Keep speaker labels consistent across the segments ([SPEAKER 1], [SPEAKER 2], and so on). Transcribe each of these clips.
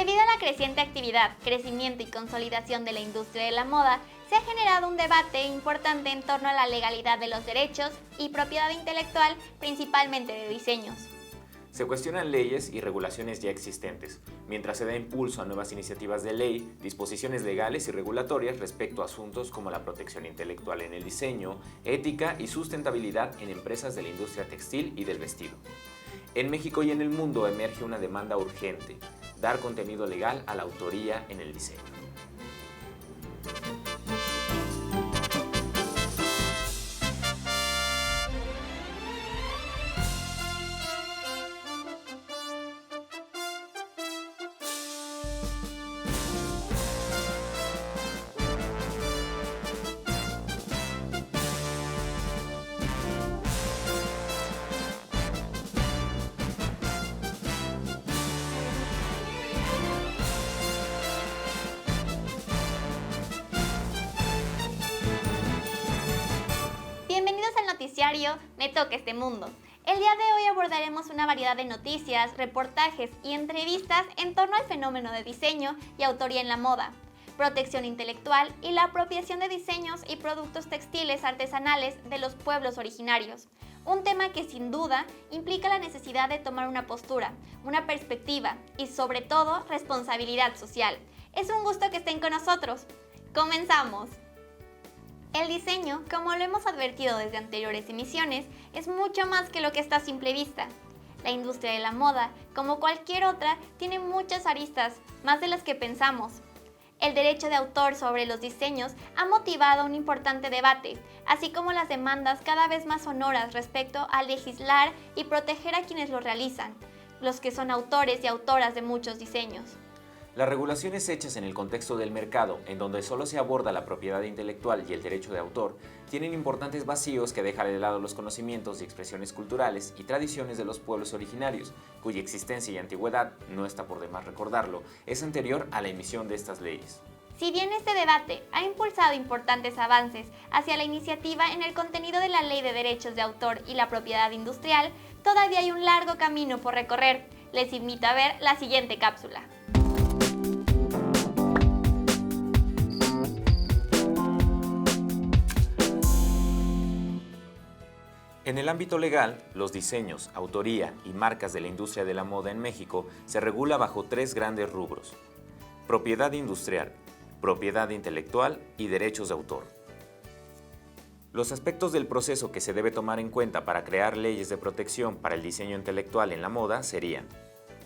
[SPEAKER 1] Debido a la creciente actividad, crecimiento y consolidación de la industria de la moda, se ha generado un debate importante en torno a la legalidad de los derechos y propiedad intelectual, principalmente de diseños.
[SPEAKER 2] Se cuestionan leyes y regulaciones ya existentes, mientras se da impulso a nuevas iniciativas de ley, disposiciones legales y regulatorias respecto a asuntos como la protección intelectual en el diseño, ética y sustentabilidad en empresas de la industria textil y del vestido. En México y en el mundo emerge una demanda urgente: dar contenido legal a la autoría en el diseño.
[SPEAKER 1] Bienvenidos al noticiario Me Toca Este Mundo. El día de hoy abordaremos una variedad de noticias, reportajes y entrevistas en torno al fenómeno de diseño y autoría en la moda, protección intelectual y la apropiación de diseños y productos textiles artesanales de los pueblos originarios. Un tema que sin duda implica la necesidad de tomar una postura, una perspectiva y sobre todo responsabilidad social. Es un gusto que estén con nosotros. ¡Comenzamos! El diseño, como lo hemos advertido desde anteriores emisiones, es mucho más que lo que está a simple vista. La industria de la moda, como cualquier otra, tiene muchas aristas, más de las que pensamos. El derecho de autor sobre los diseños ha motivado un importante debate, así como las demandas cada vez más sonoras respecto a legislar y proteger a quienes lo realizan, los que son autores y autoras de muchos diseños.
[SPEAKER 2] Las regulaciones hechas en el contexto del mercado, en donde solo se aborda la propiedad intelectual y el derecho de autor, tienen importantes vacíos que dejan de lado los conocimientos y expresiones culturales y tradiciones de los pueblos originarios, cuya existencia y antigüedad, no está por demás recordarlo, es anterior a la emisión de estas leyes.
[SPEAKER 1] Si bien este debate ha impulsado importantes avances hacia la iniciativa en el contenido de la Ley de Derechos de Autor y la Propiedad Industrial, todavía hay un largo camino por recorrer. Les invito a ver la siguiente cápsula.
[SPEAKER 2] En el ámbito legal, los diseños, autoría y marcas de la industria de la moda en México se regula bajo tres grandes rubros: propiedad industrial, propiedad intelectual y derechos de autor. Los aspectos del proceso que se debe tomar en cuenta para crear leyes de protección para el diseño intelectual en la moda serían: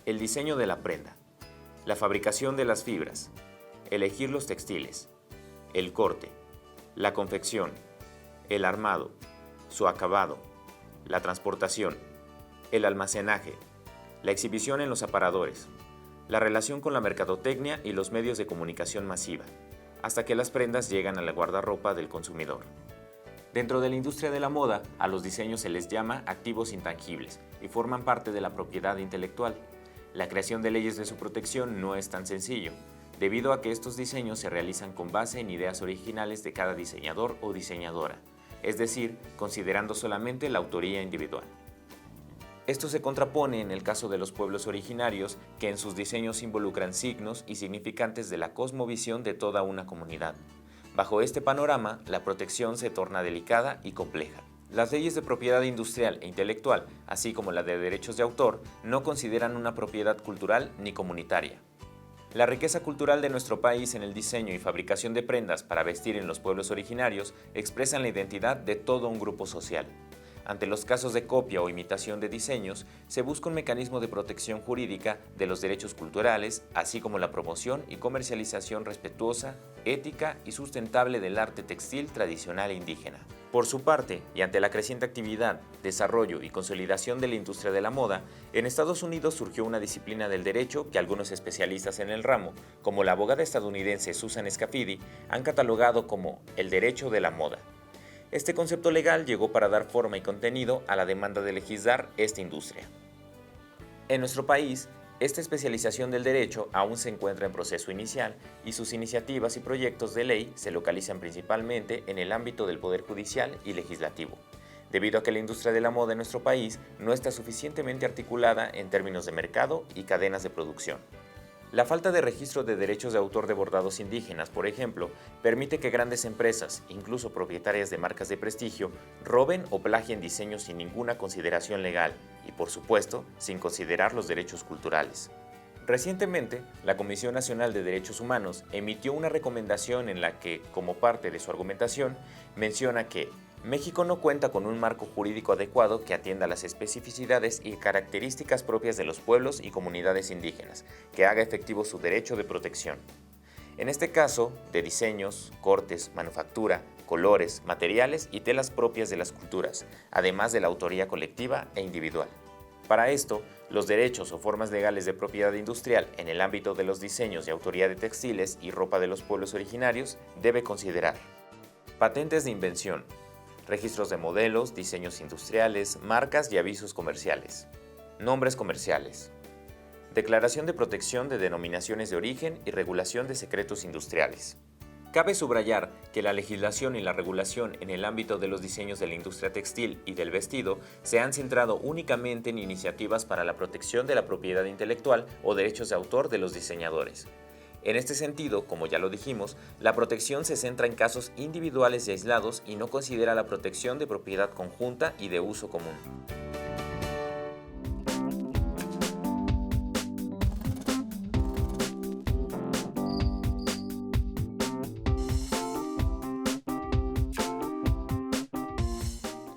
[SPEAKER 2] el diseño de la prenda, la fabricación de las fibras, elegir los textiles, el corte, la confección, el armado, su acabado, la transportación, el almacenaje, la exhibición en los aparadores, la relación con la mercadotecnia y los medios de comunicación masiva, hasta que las prendas llegan a la guardarropa del consumidor. Dentro de la industria de la moda, a los diseños se les llama activos intangibles y forman parte de la propiedad intelectual. La creación de leyes de su protección no es tan sencillo, debido a que estos diseños se realizan con base en ideas originales de cada diseñador o diseñadora, es decir, considerando solamente la autoría individual. Esto se contrapone en el caso de los pueblos originarios, que en sus diseños involucran signos y significantes de la cosmovisión de toda una comunidad. Bajo este panorama, la protección se torna delicada y compleja. Las leyes de propiedad industrial e intelectual, así como la de derechos de autor, no consideran una propiedad cultural ni comunitaria. La riqueza cultural de nuestro país en el diseño y fabricación de prendas para vestir en los pueblos originarios expresan la identidad de todo un grupo social. Ante los casos de copia o imitación de diseños, se busca un mecanismo de protección jurídica de los derechos culturales, así como la promoción y comercialización respetuosa, ética y sustentable del arte textil tradicional e indígena. Por su parte, y ante la creciente actividad, desarrollo y consolidación de la industria de la moda, en Estados Unidos surgió una disciplina del derecho que algunos especialistas en el ramo, como la abogada estadounidense Susan Scafidi, han catalogado como el derecho de la moda. Este concepto legal llegó para dar forma y contenido a la demanda de legislar esta industria. En nuestro país, esta especialización del derecho aún se encuentra en proceso inicial y sus iniciativas y proyectos de ley se localizan principalmente en el ámbito del Poder Judicial y Legislativo, debido a que la industria de la moda en nuestro país no está suficientemente articulada en términos de mercado y cadenas de producción. La falta de registro de derechos de autor de bordados indígenas, por ejemplo, permite que grandes empresas, incluso propietarias de marcas de prestigio, roben o plagien diseños sin ninguna consideración legal y, por supuesto, sin considerar los derechos culturales. Recientemente, la Comisión Nacional de Derechos Humanos emitió una recomendación en la que, como parte de su argumentación, menciona que México no cuenta con un marco jurídico adecuado que atienda las especificidades y características propias de los pueblos y comunidades indígenas, que haga efectivo su derecho de protección. En este caso, de diseños, cortes, manufactura, colores, materiales y telas propias de las culturas, además de la autoría colectiva e individual. Para esto, los derechos o formas legales de propiedad industrial en el ámbito de los diseños y autoría de textiles y ropa de los pueblos originarios debe considerar patentes de invención, registros de modelos, diseños industriales, marcas y avisos comerciales, nombres comerciales, declaración de protección de denominaciones de origen y regulación de secretos industriales. Cabe subrayar que la legislación y la regulación en el ámbito de los diseños de la industria textil y del vestido se han centrado únicamente en iniciativas para la protección de la propiedad intelectual o derechos de autor de los diseñadores. En este sentido, como ya lo dijimos, la protección se centra en casos individuales y aislados y no considera la protección de propiedad conjunta y de uso común.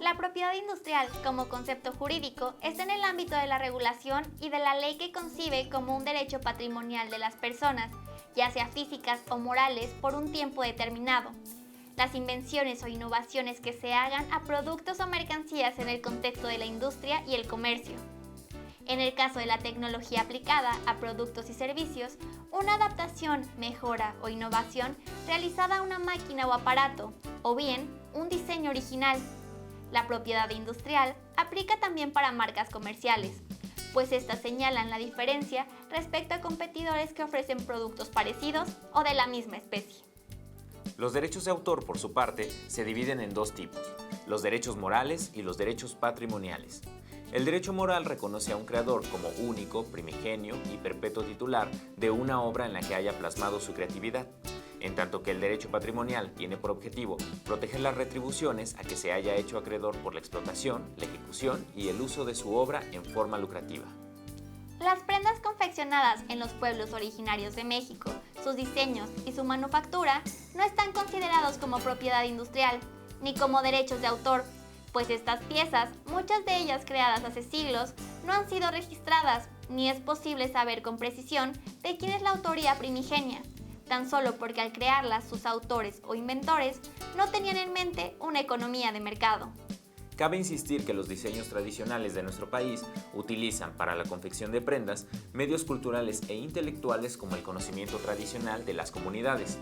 [SPEAKER 1] La propiedad industrial como concepto jurídico está en el ámbito de la regulación y de la ley que concibe como un derecho patrimonial de las personas, ya sea físicas o morales, por un tiempo determinado. Las invenciones o innovaciones que se hagan a productos o mercancías en el contexto de la industria y el comercio. En el caso de la tecnología aplicada a productos y servicios, una adaptación, mejora o innovación realizada a una máquina o aparato, o bien un diseño original. La propiedad industrial aplica también para marcas comerciales, pues estas señalan la diferencia respecto a competidores que ofrecen productos parecidos o de la misma especie.
[SPEAKER 2] Los derechos de autor, por su parte, se dividen en dos tipos, los derechos morales y los derechos patrimoniales. El derecho moral reconoce a un creador como único, primigenio y perpetuo titular de una obra en la que haya plasmado su creatividad, en tanto que el derecho patrimonial tiene por objetivo proteger las retribuciones a que se haya hecho acreedor por la explotación, la ejecución y el uso de su obra en forma lucrativa.
[SPEAKER 1] Las prendas confeccionadas en los pueblos originarios de México, sus diseños y su manufactura no están considerados como propiedad industrial, ni como derechos de autor, pues estas piezas, muchas de ellas creadas hace siglos, no han sido registradas, ni es posible saber con precisión de quién es la autoría primigenia, tan solo porque al crearlas sus autores o inventores no tenían en mente una economía de mercado.
[SPEAKER 2] Cabe insistir que los diseños tradicionales de nuestro país utilizan para la confección de prendas medios culturales e intelectuales como el conocimiento tradicional de las comunidades,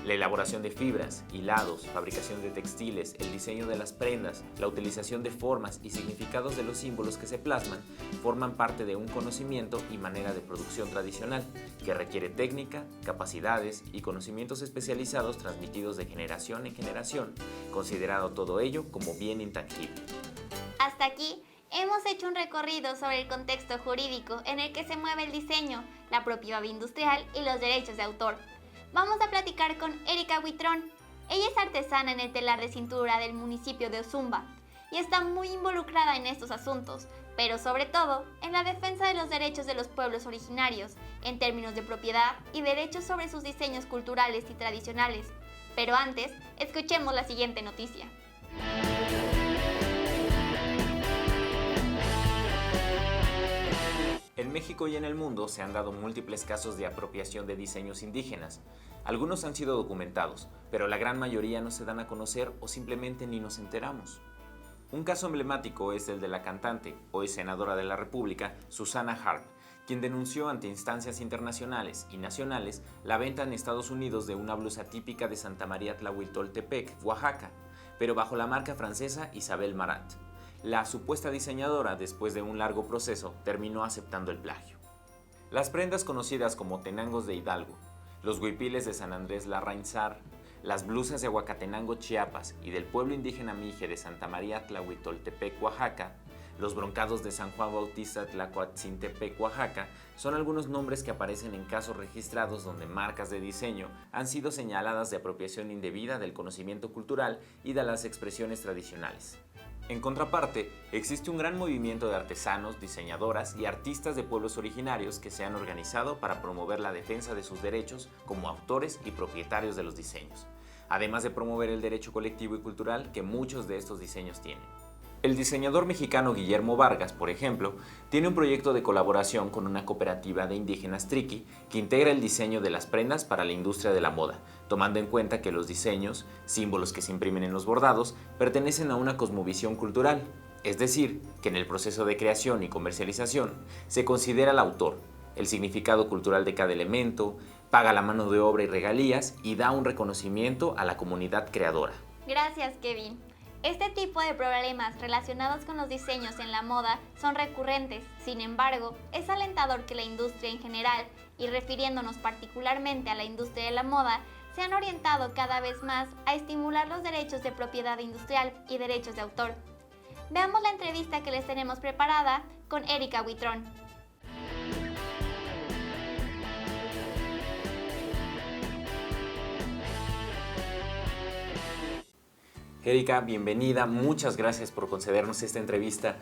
[SPEAKER 2] la elaboración de fibras, hilados, fabricación de textiles, el diseño de las prendas, la utilización de formas y significados de los símbolos que se plasman, forman parte de un conocimiento y manera de producción tradicional que requiere técnica, capacidades y conocimientos especializados transmitidos de generación en generación, considerado todo ello como bien intangible.
[SPEAKER 1] Hasta aquí hemos hecho un recorrido sobre el contexto jurídico en el que se mueve el diseño, la propiedad industrial y los derechos de autor. Vamos a platicar con Erika Huitrón. Ella es artesana en el telar de cintura del municipio de Ozumba y está muy involucrada en estos asuntos, pero sobre todo en la defensa de los derechos de los pueblos originarios, en términos de propiedad y derechos sobre sus diseños culturales y tradicionales. Pero antes, escuchemos la siguiente noticia.
[SPEAKER 2] En México y en el mundo se han dado múltiples casos de apropiación de diseños indígenas. Algunos han sido documentados, pero la gran mayoría no se dan a conocer o simplemente ni nos enteramos. Un caso emblemático es el de la cantante, hoy senadora de la República, Susana Harp, quien denunció ante instancias internacionales y nacionales la venta en Estados Unidos de una blusa típica de Santa María Tlahuitoltepec, Oaxaca, pero bajo la marca francesa Isabel Marant. La supuesta diseñadora, después de un largo proceso, terminó aceptando el plagio. Las prendas conocidas como tenangos de Hidalgo, los huipiles de San Andrés Larrainzar, las blusas de Huacatenango, Chiapas y del pueblo indígena Mije de Santa María Tlahuitoltepec, Oaxaca, Los broncados de San Juan Bautista Tlacuatzintepec, Oaxaca, son algunos nombres que aparecen en casos registrados donde marcas de diseño han sido señaladas de apropiación indebida del conocimiento cultural y de las expresiones tradicionales. En contraparte, existe un gran movimiento de artesanos, diseñadoras y artistas de pueblos originarios que se han organizado para promover la defensa de sus derechos como autores y propietarios de los diseños, además de promover el derecho colectivo y cultural que muchos de estos diseños tienen. El diseñador mexicano Guillermo Vargas, por ejemplo, tiene un proyecto de colaboración con una cooperativa de indígenas Triqui que integra el diseño de las prendas para la industria de la moda, tomando en cuenta que los diseños, símbolos que se imprimen en los bordados, pertenecen a una cosmovisión cultural, es decir, que en el proceso de creación y comercialización se considera al autor, el significado cultural de cada elemento, paga la mano de obra y regalías y da un reconocimiento a la comunidad creadora.
[SPEAKER 1] Gracias, Kevin. Este tipo de problemas relacionados con los diseños en la moda son recurrentes. Sin embargo, es alentador que la industria en general, y refiriéndonos particularmente a la industria de la moda, se han orientado cada vez más a estimular los derechos de propiedad industrial y derechos de autor. Veamos la entrevista que les tenemos preparada con Erika Huitrón.
[SPEAKER 2] Erika, bienvenida, muchas gracias por concedernos esta entrevista.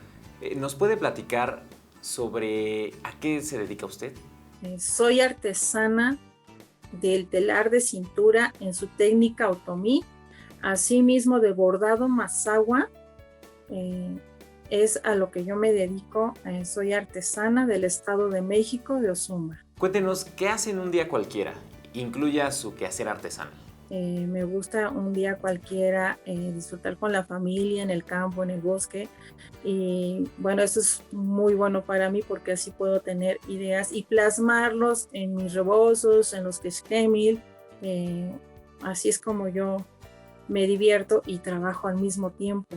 [SPEAKER 2] ¿Nos puede platicar sobre a qué se dedica usted?
[SPEAKER 3] Soy artesana del telar de cintura en su técnica otomí, asimismo de bordado mazahua, es a lo que yo me dedico. Soy artesana del Estado de México, de Ozumba.
[SPEAKER 2] Cuéntenos, ¿qué hace en un día cualquiera? Incluya su quehacer artesanal.
[SPEAKER 3] Me gusta un día cualquiera disfrutar con la familia en el campo, en el bosque, y bueno, eso es muy bueno para mí porque así puedo tener ideas y plasmarlos en mis rebozos, en los quexquemil. Así es como yo me divierto y trabajo al mismo tiempo.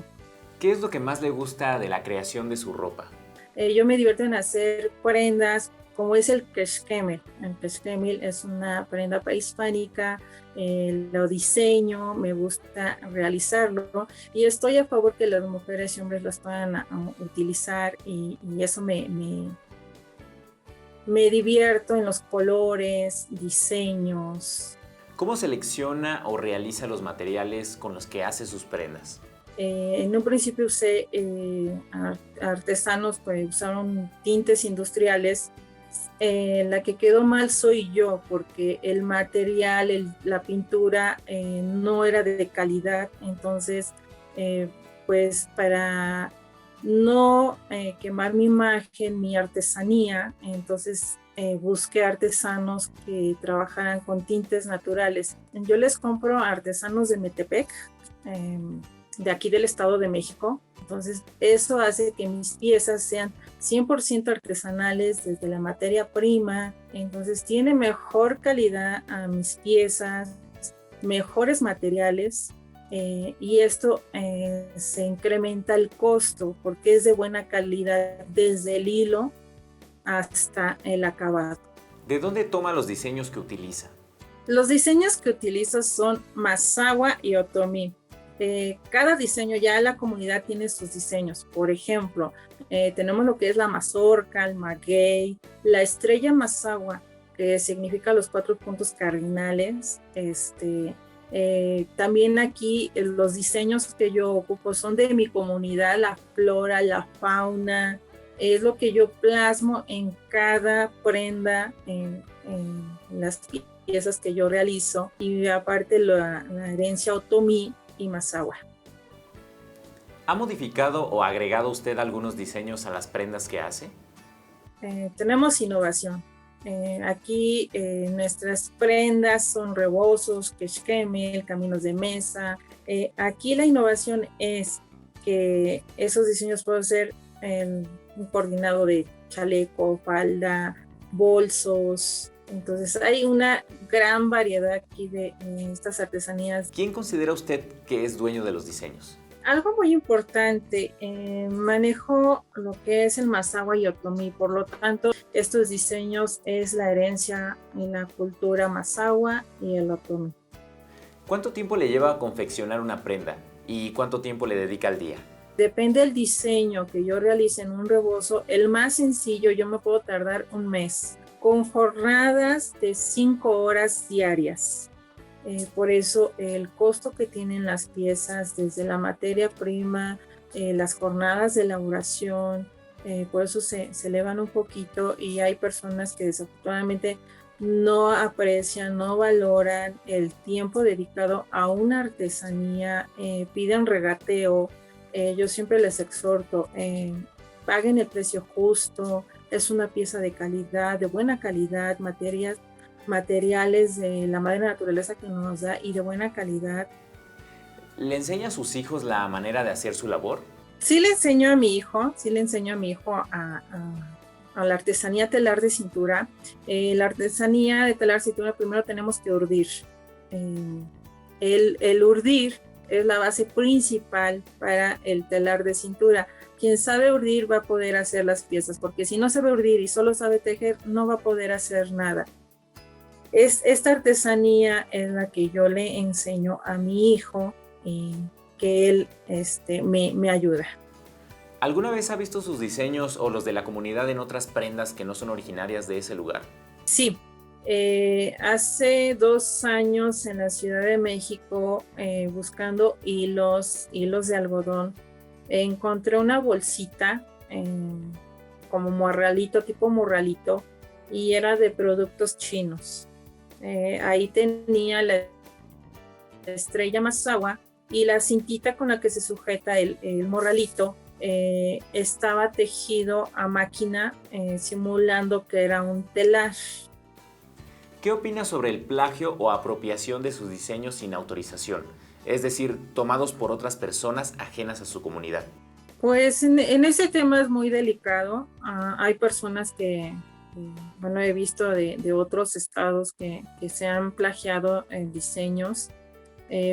[SPEAKER 2] ¿Qué es lo que más le gusta de la creación de su ropa?
[SPEAKER 3] Yo me divierto en hacer prendas, como es el quexquemil. El quexquemil es una prenda prehispánica, lo diseño, me gusta realizarlo y estoy a favor que las mujeres y hombres las puedan utilizar y eso me divierto en los colores, diseños.
[SPEAKER 2] ¿Cómo selecciona o realiza los materiales con los que hace sus prendas?
[SPEAKER 3] En un principio usé artesanos que usaron tintes industriales. La que quedó mal soy yo porque el material, la pintura no era de calidad, entonces pues para no quemar mi imagen, mi artesanía, entonces busqué artesanos que trabajaran con tintes naturales. Yo les compro a artesanos de Metepec, de aquí del Estado de México. Entonces eso hace que mis piezas sean 100% artesanales desde la materia prima. Entonces tiene mejor calidad a mis piezas, mejores materiales, y esto se incrementa el costo porque es de buena calidad desde el hilo hasta el acabado.
[SPEAKER 2] ¿De dónde toma los diseños que utiliza?
[SPEAKER 3] Los diseños que utilizo son mazahua y otomí. Cada diseño, ya la comunidad tiene sus diseños. Por ejemplo, tenemos lo que es la mazorca, el maguey, la estrella mazahua, que significa los 4 puntos cardinales. También aquí los diseños que yo ocupo son de mi comunidad, la flora, la fauna, es lo que yo plasmo en cada prenda, en las piezas que yo realizo, y aparte la herencia otomí y mazahua.
[SPEAKER 2] ¿Ha modificado o agregado usted algunos diseños a las prendas que hace?
[SPEAKER 3] Tenemos innovación. Aquí nuestras prendas son rebozos, quexquemil, caminos de mesa. Aquí la innovación es que esos diseños pueden ser un coordinado de chaleco, falda, bolsos. Entonces hay una gran variedad aquí de estas artesanías.
[SPEAKER 2] ¿Quién considera usted que es dueño de los diseños?
[SPEAKER 3] Algo muy importante, manejo lo que es el mazahua y otomí, por lo tanto estos diseños es la herencia y la cultura mazahua y el otomí.
[SPEAKER 2] ¿Cuánto tiempo le lleva a confeccionar una prenda y cuánto tiempo le dedica al día?
[SPEAKER 3] Depende del diseño que yo realice en un rebozo. El más sencillo yo me puedo tardar un mes, con jornadas de 5 horas diarias. Por eso el costo que tienen las piezas, desde la materia prima, las jornadas de elaboración, por eso se elevan un poquito, y hay personas que desafortunadamente no aprecian, no valoran el tiempo dedicado a una artesanía, piden regateo. Yo siempre les exhorto, paguen el precio justo, es una pieza de calidad, de buena calidad, materiales de la madre naturaleza que nos da y de buena calidad.
[SPEAKER 2] ¿Le enseña a sus hijos la manera de hacer su labor?
[SPEAKER 3] Sí le enseño a mi hijo, a la artesanía telar de cintura. La artesanía de telar de cintura, primero tenemos que urdir. El urdir es la base principal para el telar de cintura. Quien sabe urdir va a poder hacer las piezas, porque si no sabe urdir y solo sabe tejer, no va a poder hacer nada. Esta artesanía es la que yo le enseño a mi hijo, que él me ayuda.
[SPEAKER 2] ¿Alguna vez ha visto sus diseños o los de la comunidad en otras prendas que no son originarias de ese lugar?
[SPEAKER 3] Sí, hace 2 años en la Ciudad de México, buscando hilos de algodón, encontré una bolsita como morralito, tipo morralito, y era de productos chinos. Ahí tenía la estrella Masawa, y la cintita con la que se sujeta el morralito estaba tejido a máquina, simulando que era un telar.
[SPEAKER 2] ¿Qué opina sobre el plagio o apropiación de sus diseños sin autorización? Es decir, tomados por otras personas ajenas a su comunidad.
[SPEAKER 3] Pues en ese tema es muy delicado. Hay personas que, he visto de otros estados que se han plagiado en diseños.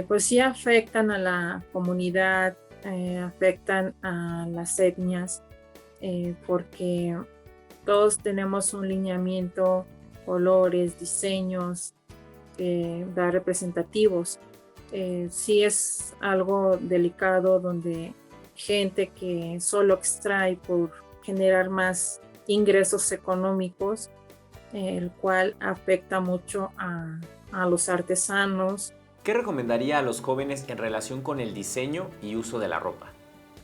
[SPEAKER 3] Pues sí afectan a la comunidad, afectan a las etnias, porque todos tenemos un lineamiento, colores, diseños representativos. Sí es algo delicado, donde gente que solo extrae por generar más ingresos económicos, el cual afecta mucho a los artesanos.
[SPEAKER 2] ¿Qué recomendaría a los jóvenes en relación con el diseño y uso de la ropa?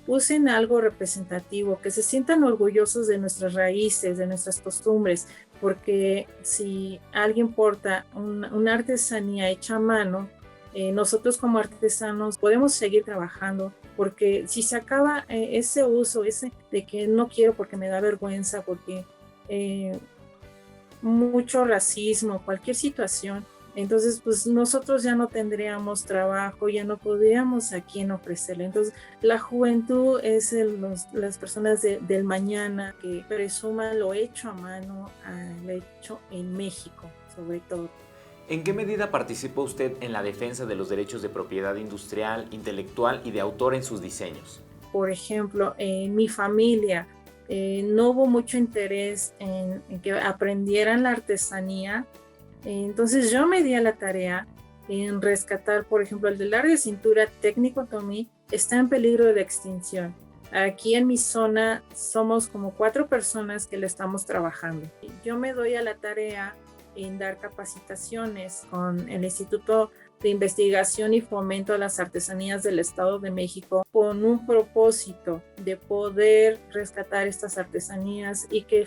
[SPEAKER 3] Usen algo representativo, que se sientan orgullosos de nuestras raíces, de nuestras costumbres, porque si alguien porta una artesanía hecha a mano, nosotros como artesanos podemos seguir trabajando, porque si se acaba ese uso, ese de que no quiero porque me da vergüenza, porque mucho racismo, cualquier situación, entonces pues nosotros ya no tendríamos trabajo, ya no podríamos a quién ofrecerle. Entonces la juventud es las personas del mañana, que presuman lo hecho a mano, lo hecho en México sobre todo.
[SPEAKER 2] ¿En qué medida participa usted en la defensa de los derechos de propiedad industrial, intelectual y de autor en sus diseños?
[SPEAKER 3] Por ejemplo, en mi familia no hubo mucho interés en que aprendieran la artesanía. Entonces yo me di a la tarea en rescatar, por ejemplo, el telar de cintura técnico otomí está en peligro de extinción. Aquí en mi zona somos como 4 personas que le estamos trabajando. Yo me doy a la tarea en dar capacitaciones con el Instituto de Investigación y Fomento a las Artesanías del Estado de México, con un propósito de poder rescatar estas artesanías y que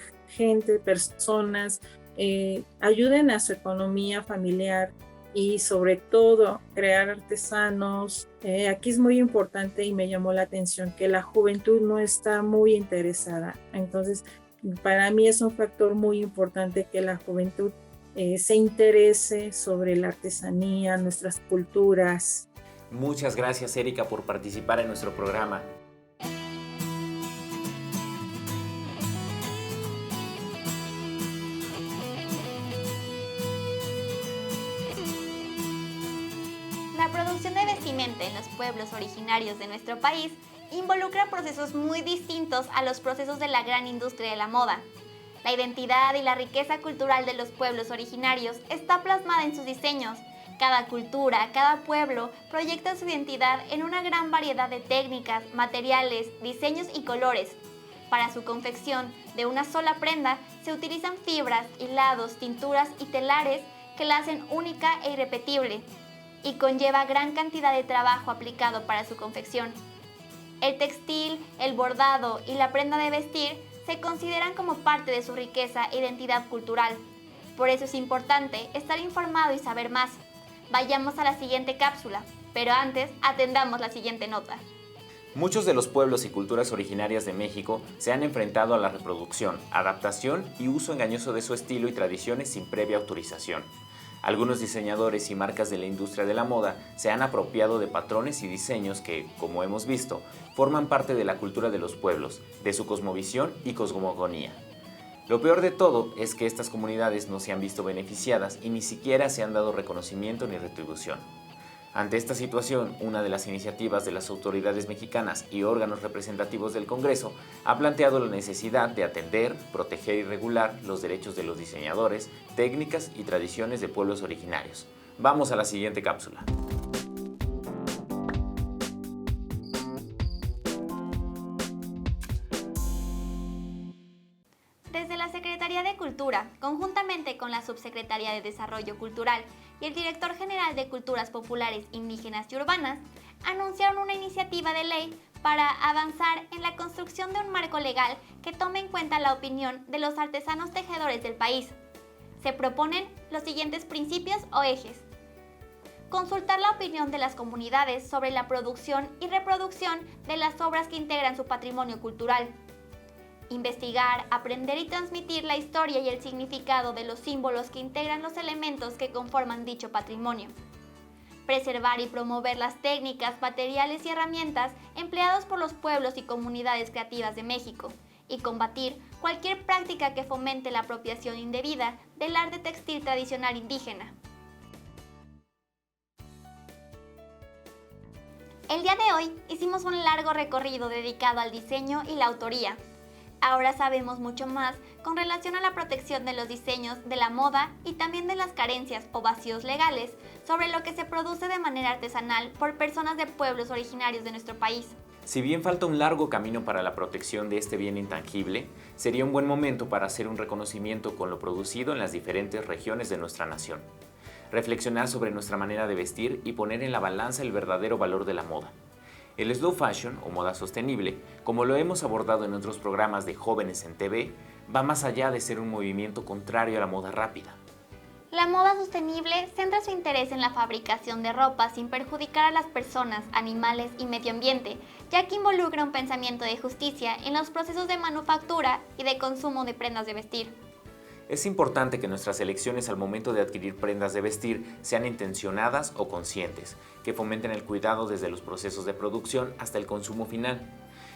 [SPEAKER 3] personas ayuden a su economía familiar, y sobre todo crear artesanos. Aquí es muy importante, y me llamó la atención que la juventud no está muy interesada. Entonces para mí es un factor muy importante que la juventud se interese sobre la artesanía, nuestras culturas.
[SPEAKER 2] Muchas gracias, Erika, por participar en nuestro programa.
[SPEAKER 1] La producción de vestimenta en los pueblos originarios de nuestro país involucra procesos muy distintos a los procesos de la gran industria de la moda. La identidad y la riqueza cultural de los pueblos originarios está plasmada en sus diseños, Cada cultura, cada pueblo proyecta su identidad en una gran variedad de técnicas, materiales, diseños y colores. Para su confección de una sola prenda se utilizan fibras, hilados, tinturas y telares que la hacen única e irrepetible y conlleva gran cantidad de trabajo aplicado para su confección. El textil, el bordado y la prenda de vestir se consideran como parte de su riqueza e identidad cultural. Por eso es importante estar informado y saber más. Vayamos a la siguiente cápsula, pero antes atendamos la siguiente nota.
[SPEAKER 2] Muchos de los pueblos y culturas originarias de México se han enfrentado a la reproducción, adaptación y uso engañoso de su estilo y tradiciones sin previa autorización. Algunos diseñadores y marcas de la industria de la moda se han apropiado de patrones y diseños que, como hemos visto, forman parte de la cultura de los pueblos, de su cosmovisión y cosmogonía. Lo peor de todo es que estas comunidades no se han visto beneficiadas y ni siquiera se han dado reconocimiento ni retribución. Ante esta situación, una de las iniciativas de las autoridades mexicanas y órganos representativos del Congreso ha planteado la necesidad de atender, proteger y regular los derechos de los diseñadores, técnicas y tradiciones de pueblos originarios. Vamos a la siguiente cápsula.
[SPEAKER 1] Desde la Secretaría de Cultura, conjuntamente con la Subsecretaría de Desarrollo Cultural y el Director General de Culturas Populares, Indígenas y Urbanas, anunciaron una iniciativa de ley para avanzar en la construcción de un marco legal que tome en cuenta la opinión de los artesanos tejedores del país. Se proponen los siguientes principios o ejes. Consultar la opinión de las comunidades sobre la producción y reproducción de las obras que integran su patrimonio cultural. Investigar, aprender y transmitir la historia y el significado de los símbolos que integran los elementos que conforman dicho patrimonio. Preservar y promover las técnicas, materiales y herramientas empleados por los pueblos y comunidades creativas de México y combatir cualquier práctica que fomente la apropiación indebida del arte textil tradicional indígena. El día de hoy hicimos un largo recorrido dedicado al diseño y la autoría. Ahora sabemos mucho más con relación a la protección de los diseños de la moda y también de las carencias o vacíos legales sobre lo que se produce de manera artesanal por personas de pueblos originarios de nuestro país.
[SPEAKER 2] Si bien falta un largo camino para la protección de este bien intangible, sería un buen momento para hacer un reconocimiento con lo producido en las diferentes regiones de nuestra nación. Reflexionar sobre nuestra manera de vestir y poner en la balanza el verdadero valor de la moda. El slow fashion o moda sostenible, como lo hemos abordado en otros programas de Jóvenes en TV, va más allá de ser un movimiento contrario a la moda rápida.
[SPEAKER 1] La moda sostenible centra su interés en la fabricación de ropa sin perjudicar a las personas, animales y medio ambiente, ya que involucra un pensamiento de justicia en los procesos de manufactura y de consumo de prendas de vestir.
[SPEAKER 2] Es importante que nuestras elecciones al momento de adquirir prendas de vestir sean intencionadas o conscientes, que fomenten el cuidado desde los procesos de producción hasta el consumo final.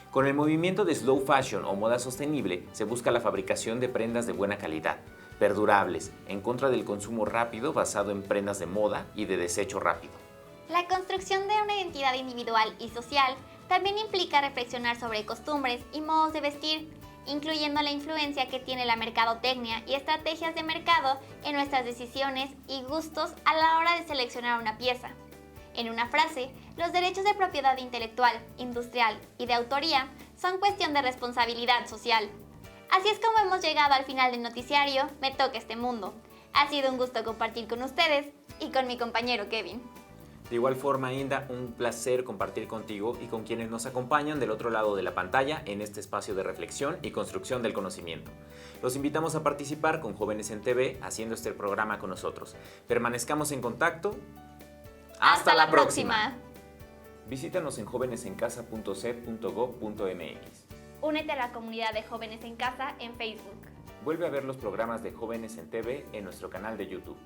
[SPEAKER 2] Con el movimiento de slow fashion o moda sostenible se busca la fabricación de prendas de buena calidad, perdurables, en contra del consumo rápido basado en prendas de moda y de desecho rápido.
[SPEAKER 1] La construcción de una identidad individual y social también implica reflexionar sobre costumbres y modos de vestir, incluyendo la influencia que tiene la mercadotecnia y estrategias de mercado en nuestras decisiones y gustos a la hora de seleccionar una pieza. En una frase, los derechos de propiedad intelectual, industrial y de autoría son cuestión de responsabilidad social. Así es como hemos llegado al final del noticiario Me Toca Este Mundo. Ha sido un gusto compartir con ustedes y con mi compañero Kevin.
[SPEAKER 2] De igual forma, Inda, un placer compartir contigo y con quienes nos acompañan del otro lado de la pantalla en este espacio de reflexión y construcción del conocimiento. Los invitamos a participar con Jóvenes en TV haciendo este programa con nosotros. Permanezcamos en contacto.
[SPEAKER 1] ¡Hasta la próxima!
[SPEAKER 2] Visítanos en jovenesencasa.sed.gov.mx.
[SPEAKER 1] Únete a la comunidad de Jóvenes en Casa en Facebook.
[SPEAKER 2] Vuelve a ver los programas de Jóvenes en TV en nuestro canal de YouTube.